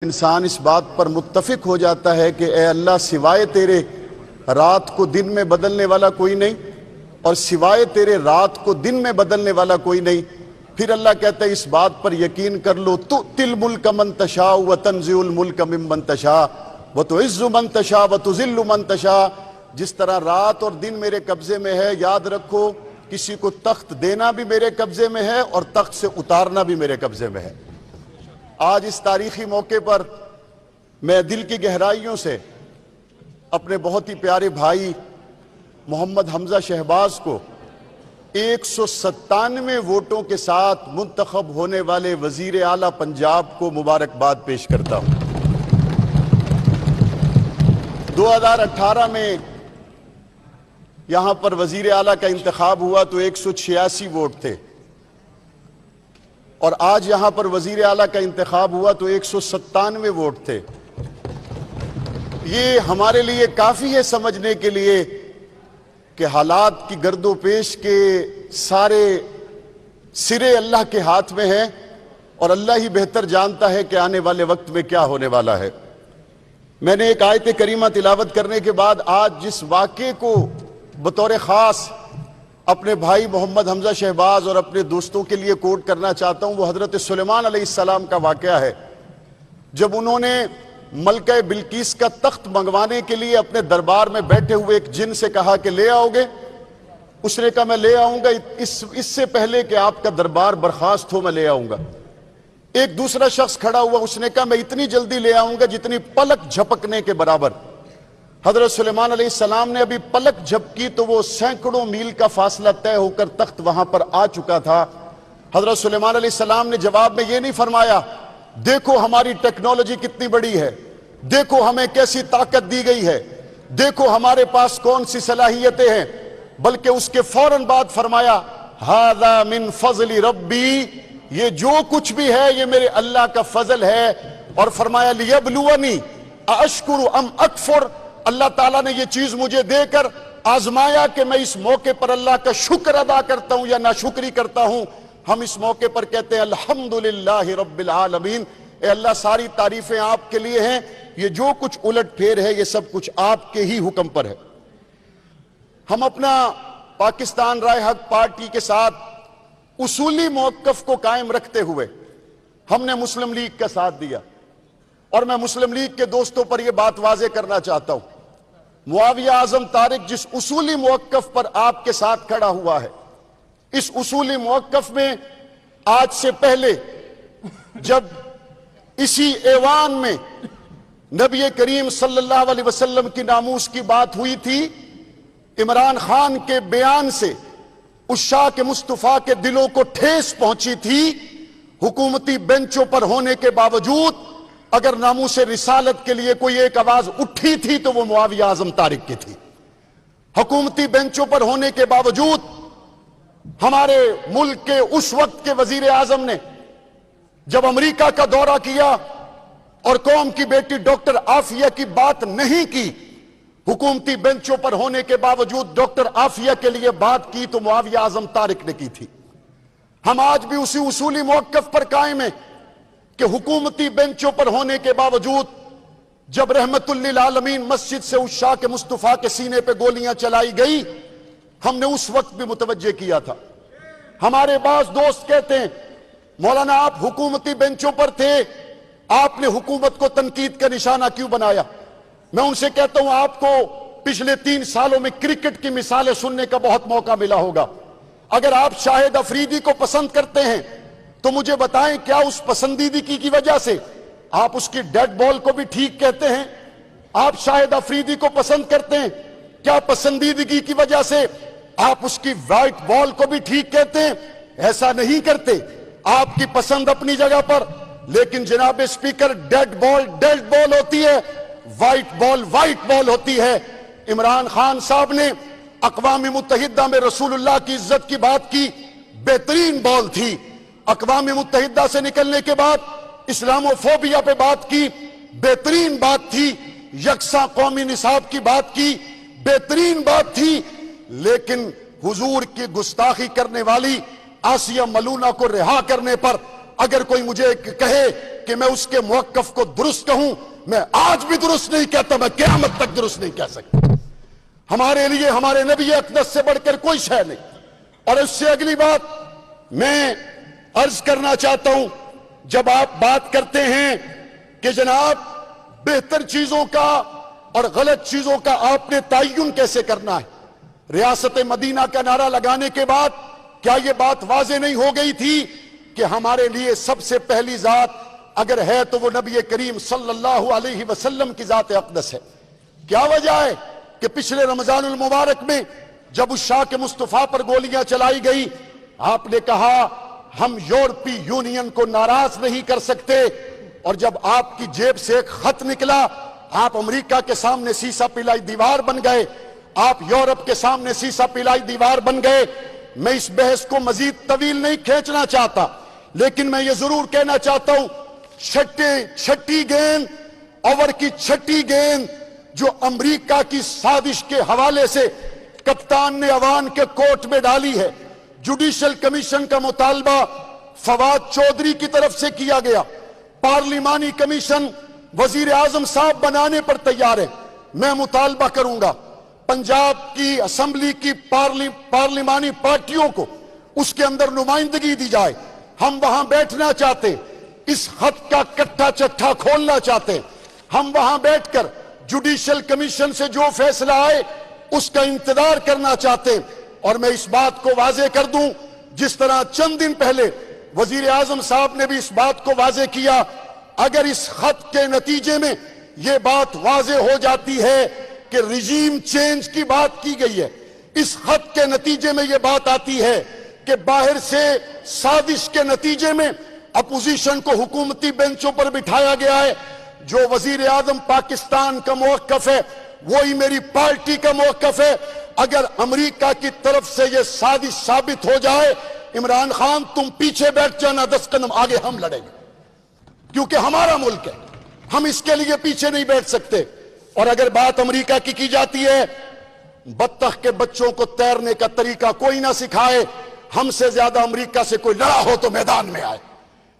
انسان اس بات پر متفق ہو جاتا ہے کہ اے اللہ سوائے تیرے رات کو دن میں بدلنے والا کوئی نہیں اور سوائے تیرے رات کو دن میں بدلنے والا کوئی نہیں، پھر اللہ کہتا ہے اس بات پر یقین کر لو تؤتی الملک من تشاء وتنزع الملک ممن تشاء وتعز من تشاء وتذل من تشاء۔ جس طرح رات اور دن میرے قبضے میں ہے، یاد رکھو کسی کو تخت دینا بھی میرے قبضے میں ہے اور تخت سے اتارنا بھی میرے قبضے میں ہے۔ آج اس تاریخی موقع پر میں دل کی گہرائیوں سے اپنے بہت ہی پیارے بھائی محمد حمزہ شہباز کو 197 ووٹوں کے ساتھ منتخب ہونے والے وزیر اعلیٰ پنجاب کو مبارکباد پیش کرتا ہوں۔ 2018 میں یہاں پر وزیر اعلیٰ کا انتخاب ہوا تو 186 ووٹ تھے اور آج یہاں پر وزیر اعلیٰ کا انتخاب ہوا تو 197 ووٹ تھے۔ یہ ہمارے لیے کافی ہے سمجھنے کے لیے کہ حالات کی گرد و پیش کے سارے سرے اللہ کے ہاتھ میں ہیں اور اللہ ہی بہتر جانتا ہے کہ آنے والے وقت میں کیا ہونے والا ہے۔ میں نے ایک آیت کریمہ تلاوت کرنے کے بعد آج جس واقعے کو بطور خاص اپنے بھائی محمد حمزہ شہباز اور اپنے دوستوں کے لیے کوٹ کرنا چاہتا ہوں، وہ حضرت سلیمان علیہ السلام کا واقعہ ہے۔ جب انہوں نے ملکہ بلقیس کا تخت منگوانے کے لیے اپنے دربار میں بیٹھے ہوئے ایک جن سے کہا کہ لے آؤ گے، اس نے کہا میں لے آؤں گا، اس سے پہلے کہ آپ کا دربار برخاست ہو میں لے آؤں گا۔ ایک دوسرا شخص کھڑا ہوا، اس نے کہا میں اتنی جلدی لے آؤں گا جتنی پلک جھپکنے کے برابر۔ حضرت سلیمان علیہ السلام نے ابھی پلک جھپکی تو وہ سینکڑوں میل کا فاصلہ طے ہو کر تخت وہاں پر آ چکا تھا۔ حضرت سلیمان علیہ السلام نے جواب میں یہ نہیں فرمایا دیکھو ہماری ٹیکنالوجی کتنی بڑی ہے، دیکھو ہمیں کیسی طاقت دی گئی ہے، دیکھو ہمارے پاس کون سی صلاحیتیں ہیں، بلکہ اس کے فوراً بعد فرمایا ھذا من فضل ربی، یہ جو کچھ بھی ہے یہ میرے اللہ کا فضل ہے، اور فرمایا لیبلونی ااشکر ام اکفر، اللہ تعالیٰ نے یہ چیز مجھے دے کر آزمایا کہ میں اس موقع پر اللہ کا شکر ادا کرتا ہوں یا ناشکری کرتا ہوں۔ ہم اس موقع پر کہتے ہیں الحمدللہ رب العالمین، اے اللہ ساری تعریفیں آپ کے لیے ہیں، یہ جو کچھ الٹ پھیر ہے یہ سب کچھ آپ کے ہی حکم پر ہے۔ ہم اپنا پاکستان رائے حق پارٹی کے ساتھ اصولی موقف کو قائم رکھتے ہوئے ہم نے مسلم لیگ کا ساتھ دیا، اور میں مسلم لیگ کے دوستوں پر یہ بات واضح کرنا چاہتا ہوں، معاویہ اعظم طارق جس اصولی موقف پر آپ کے ساتھ کھڑا ہوا ہے، اس اصولی موقف میں آج سے پہلے جب اسی ایوان میں نبی کریم صلی اللہ علیہ وسلم کی ناموس کی بات ہوئی تھی، عمران خان کے بیان سے عشاق مصطفیٰ کے دلوں کو ٹھیس پہنچی تھی۔ حکومتی بینچوں پر ہونے کے باوجود اگر ناموس رسالت کے لیے کوئی ایک آواز اٹھی تھی تو وہ معاویہ اعظم طارق کی تھی۔ حکومتی بینچوں پر ہونے کے باوجود ہمارے ملک کے اس وقت کے وزیر اعظم نے جب امریکہ کا دورہ کیا اور قوم کی بیٹی ڈاکٹر عافیہ کی بات نہیں کی، حکومتی بینچوں پر ہونے کے باوجود ڈاکٹر عافیہ کے لیے بات کی تو معاویہ اعظم طارق نے کی تھی۔ ہم آج بھی اسی اصولی موقف پر قائم ہیں کہ حکومتی بینچوں پر ہونے کے باوجود جب رحمت للعالمین مسجد سے عشاق مصطفیٰ کے سینے پہ گولیاں چلائی گئی، ہم نے اس وقت بھی متوجہ کیا تھا۔ ہمارے بعض دوست کہتے ہیں مولانا آپ حکومتی بینچوں پر تھے، آپ نے حکومت کو تنقید کا نشانہ کیوں بنایا؟ میں ان سے کہتا ہوں آپ کو پچھلے 3 سالوں میں کرکٹ کی مثالیں سننے کا بہت موقع ملا ہوگا۔ اگر آپ شاہد افریدی کو پسند کرتے ہیں تو مجھے بتائیں کیا اس پسندیدگی کی وجہ سے آپ اس کی ڈیڈ بال کو بھی ٹھیک کہتے ہیں؟ آپ شاہد افریدی کو پسند کرتے ہیں، کیا پسندیدگی کی وجہ سے آپ اس کی وائٹ بال کو بھی ٹھیک کہتے ہیں؟ ایسا نہیں کرتے۔ آپ کی پسند اپنی جگہ پر، لیکن جناب اسپیکر ڈیڈ بال ہوتی ہے، وائٹ بال ہوتی ہے۔ عمران خان صاحب نے اقوام متحدہ میں رسول اللہ کی عزت کی بات کی، بہترین بال تھی۔ اقوام متحدہ سے نکلنے کے بعد اسلاموفوبیا پہ بات کی، بہترین بات تھی۔ یکساں قومی نصاب کی بات کی، بہترین بات تھی۔ لیکن حضور کی گستاخی کرنے والی آسیہ ملونہ کو رہا کرنے پر اگر کوئی مجھے کہے کہ میں اس کے موقف کو درست کہوں، میں آج بھی درست نہیں کہتا، میں قیامت تک درست نہیں کہہ سکتا۔ ہمارے لیے ہمارے نبی اقدس سے بڑھ کر کوئی شے نہیں۔ اور اس سے اگلی بات میں عرض کرنا چاہتا ہوں، جب آپ بات کرتے ہیں کہ جناب بہتر چیزوں کا اور غلط چیزوں کا آپ نے تعین کیسے کرنا ہے، ریاست مدینہ کا نعرہ لگانے کے بعد کیا یہ بات واضح نہیں ہو گئی تھی کہ ہمارے لیے سب سے پہلی ذات اگر ہے تو وہ نبی کریم صلی اللہ علیہ وسلم کی ذات اقدس ہے؟ کیا وجہ ہے کہ پچھلے رمضان المبارک میں جب اس شاہ کے مصطفیٰ پر گولیاں چلائی گئی، آپ نے کہا ہم یورپی یونین کو ناراض نہیں کر سکتے، اور جب آپ کی جیب سے ایک خط نکلا آپ امریکہ کے سامنے سیسا پلائی دیوار بن گئے، آپ یورپ کے سامنے سیسا پلائی دیوار بن گئے۔ میں اس بحث کو مزید طویل نہیں کھینچنا چاہتا، لیکن میں یہ ضرور کہنا چاہتا ہوں، چھٹی گیند، اوور کی چھٹی گیند جو امریکہ کی سازش کے حوالے سے کپتان نے عوان کے کورٹ میں ڈالی ہے، جوڈیشل کمیشن کا مطالبہ فواد چودھری کی طرف سے کیا گیا، پارلیمانی کمیشن وزیر اعظم صاحب بنانے پر تیار ہے۔ میں مطالبہ کروں گا پنجاب کی اسمبلی کی پارلیمانی پارٹیوں کو اس کے اندر نمائندگی دی جائے، ہم وہاں بیٹھنا چاہتے، اس خط کا کٹھا چٹھا کھولنا چاہتے، ہم وہاں بیٹھ کر جوڈیشل کمیشن سے جو فیصلہ آئے اس کا انتظار کرنا چاہتے۔ اور میں اس بات کو واضح کر دوں، جس طرح چند دن پہلے وزیر اعظم صاحب نے بھی اس بات کو واضح کیا، اگر اس خط کے نتیجے میں یہ بات واضح ہو جاتی ہے کہ رجیم چینج کی بات کی گئی ہے، اس خط کے نتیجے میں یہ بات آتی ہے کہ باہر سے سازش کے نتیجے میں اپوزیشن کو حکومتی بینچوں پر بٹھایا گیا ہے، جو وزیر اعظم پاکستان کا موقف ہے وہی میری پارٹی کا موقف ہے۔ اگر امریکہ کی طرف سے یہ سازش ثابت ہو جائے، عمران خان تم پیچھے بیٹھ جانا، 10 قدم آگے ہم لڑیں گے، کیونکہ ہمارا ملک ہے، ہم اس کے لیے پیچھے نہیں بیٹھ سکتے۔ اور اگر بات امریکہ کی جاتی ہے، بطخ کے بچوں کو تیرنے کا طریقہ کوئی نہ سکھائے، ہم سے زیادہ امریکہ سے کوئی لڑا ہو تو میدان میں آئے،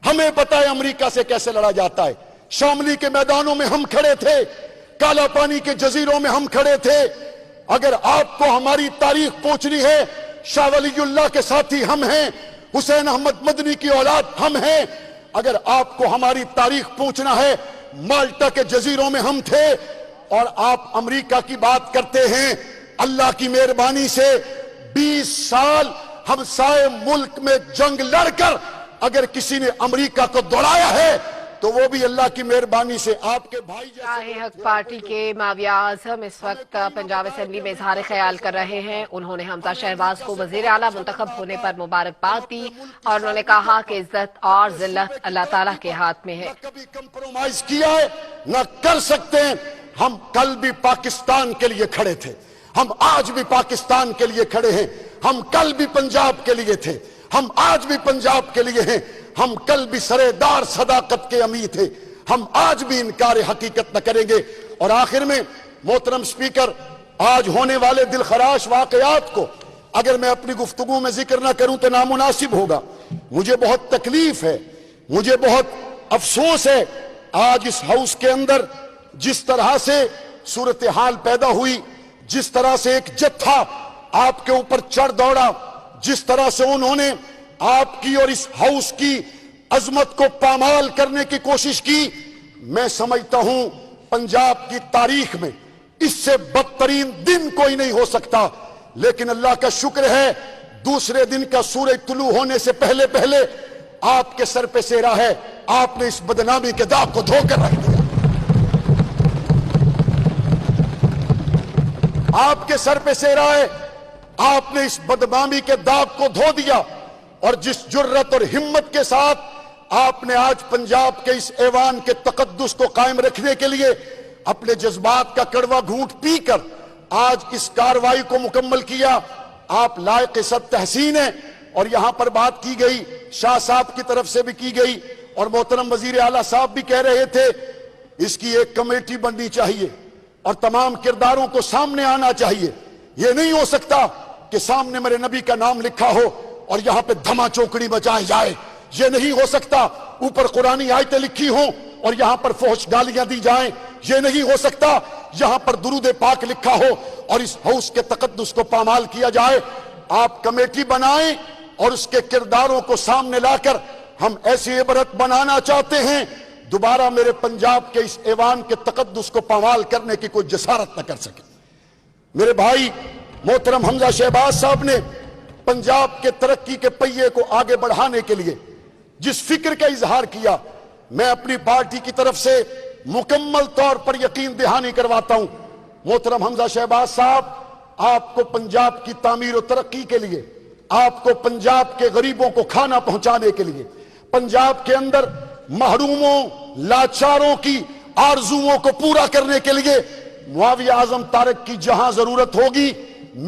ہمیں پتہ ہے امریکہ سے کیسے لڑا جاتا ہے۔ شاملی کے میدانوں میں ہم کھڑے تھے، کالا پانی کے جزیروں میں ہم کھڑے تھے۔ اگر آپ کو ہماری تاریخ پوچھنی ہے، شاہ ولی اللہ کے ساتھی ہم ہیں، حسین احمد مدنی کی اولاد ہم ہیں۔ اگر آپ کو ہماری تاریخ پوچھنا ہے، مالٹا کے جزیروں میں ہم تھے، اور آپ امریکہ کی بات کرتے ہیں۔ اللہ کی مہربانی سے 20 سال ہمسائے ملک میں جنگ لڑ کر اگر کسی نے امریکہ کو دوڑایا ہے تو وہ بھی اللہ کی مہربانی سے آپ کے بھائی جیسے۔ راہ حق پارٹی کے معاویہ اعظم اس وقت پنجاب اسمبلی میں اظہار خیال کر رہے ہیں۔ انہوں نے حمزہ شہباز کو وزیر اعلیٰ منتخب ہونے پر مبارکباد دی، اور انہوں نے کہا کہ عزت اور ذلت اللہ تعالیٰ کے ہاتھ میں ہے۔ نہ کبھی کمپرومائز کیا ہے، نہ کر سکتے ہیں۔ ہم کل بھی پاکستان کے لیے کھڑے تھے، ہم آج بھی پاکستان کے لیے کھڑے ہیں، ہم کل بھی پنجاب کے لیے تھے، ہم آج بھی پنجاب کے لیے ہیں، ہم کل بھی سرےدار صداقت کے امید تھے، ہم آج بھی انکار حقیقت نہ کریں گے۔ اور آخر میں محترم سپیکر، آج ہونے والے دلخراش واقعات کو اگر میں اپنی گفتگو میں ذکر نہ کروں تو نامناسب ہوگا۔ مجھے بہت تکلیف ہے، مجھے بہت افسوس ہے، آج اس ہاؤس کے اندر جس طرح سے صورتحال پیدا ہوئی، جس طرح سے ایک جتھا آپ کے اوپر چڑھ دوڑا، جس طرح سے انہوں نے آپ کی اور اس ہاؤس کی عظمت کو پامال کرنے کی کوشش کی، میں سمجھتا ہوں پنجاب کی تاریخ میں اس سے بدترین دن کوئی نہیں ہو سکتا۔ لیکن اللہ کا شکر ہے، دوسرے دن کا سورج طلوع ہونے سے پہلے پہلے آپ کے سر پہ سہرا ہے، آپ نے اس بدنامی کے داغ کو دھو کر رکھ دیا، آپ کے سر پہ سہرا ہے، آپ نے اس بدنامی کے داغ کو دھو دیا۔ اور جس جرت اور ہمت کے ساتھ آپ نے آج پنجاب کے اس ایوان کے تقدس کو قائم رکھنے کے لیے اپنے جذبات کا کڑوا گھونٹ پی کر آج اس کارروائی کو مکمل کیا، آپ لائق صد تحسین ہیں۔ اور یہاں پر بات کی گئی، شاہ صاحب کی طرف سے بھی کی گئی، اور محترم وزیر اعلیٰ صاحب بھی کہہ رہے تھے اس کی ایک کمیٹی بننی چاہیے اور تمام کرداروں کو سامنے آنا چاہیے۔ یہ نہیں ہو سکتا کہ سامنے میرے نبی کا نام لکھا ہو اور یہاں پہ دھما چوکڑی بجائے جائے، یہ نہیں ہو سکتا۔ اوپر قرآنی آیتیں لکھی ہوں اور یہاں پر فحش گالیاں دی جائیں. یہ نہیں ہو سکتا. یہاں پر درود پاک لکھا ہو اور اس ہاؤس کے تقدس کو پامال کیا جائے. آپ کمیٹی بنائیں اور اس کے کرداروں کو سامنے لا کر ہم ایسی عبرت بنانا چاہتے ہیں دوبارہ میرے پنجاب کے اس ایوان کے تقدس کو پامال کرنے کی کوئی جسارت نہ کر سکے. میرے بھائی محترم حمزہ شہباز صاحب نے پنجاب کے ترقی کے پہیے کو آگے بڑھانے کے لیے جس فکر کا اظہار کیا، میں اپنی پارٹی کی طرف سے مکمل طور پر یقین دہانی کرواتا ہوں. محترم حمزہ شہباز صاحب، آپ کو پنجاب کی تعمیر و ترقی کے لیے، آپ کو پنجاب کے غریبوں کو کھانا پہنچانے کے لیے، پنجاب کے اندر محروموں لاچاروں کی آرزوؤں کو پورا کرنے کے لیے معاویہ اعظم طارق کی جہاں ضرورت ہوگی،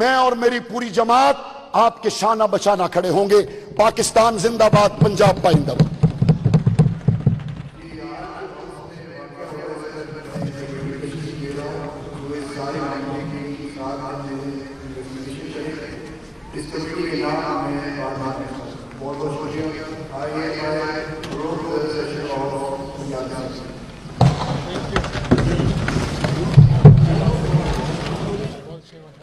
میں اور میری پوری جماعت آپ کے شانہ بشانہ کھڑے ہوں گے. پاکستان زندہ باد، پنجاب پائندہ باد. اس کمیٹی کے نام میں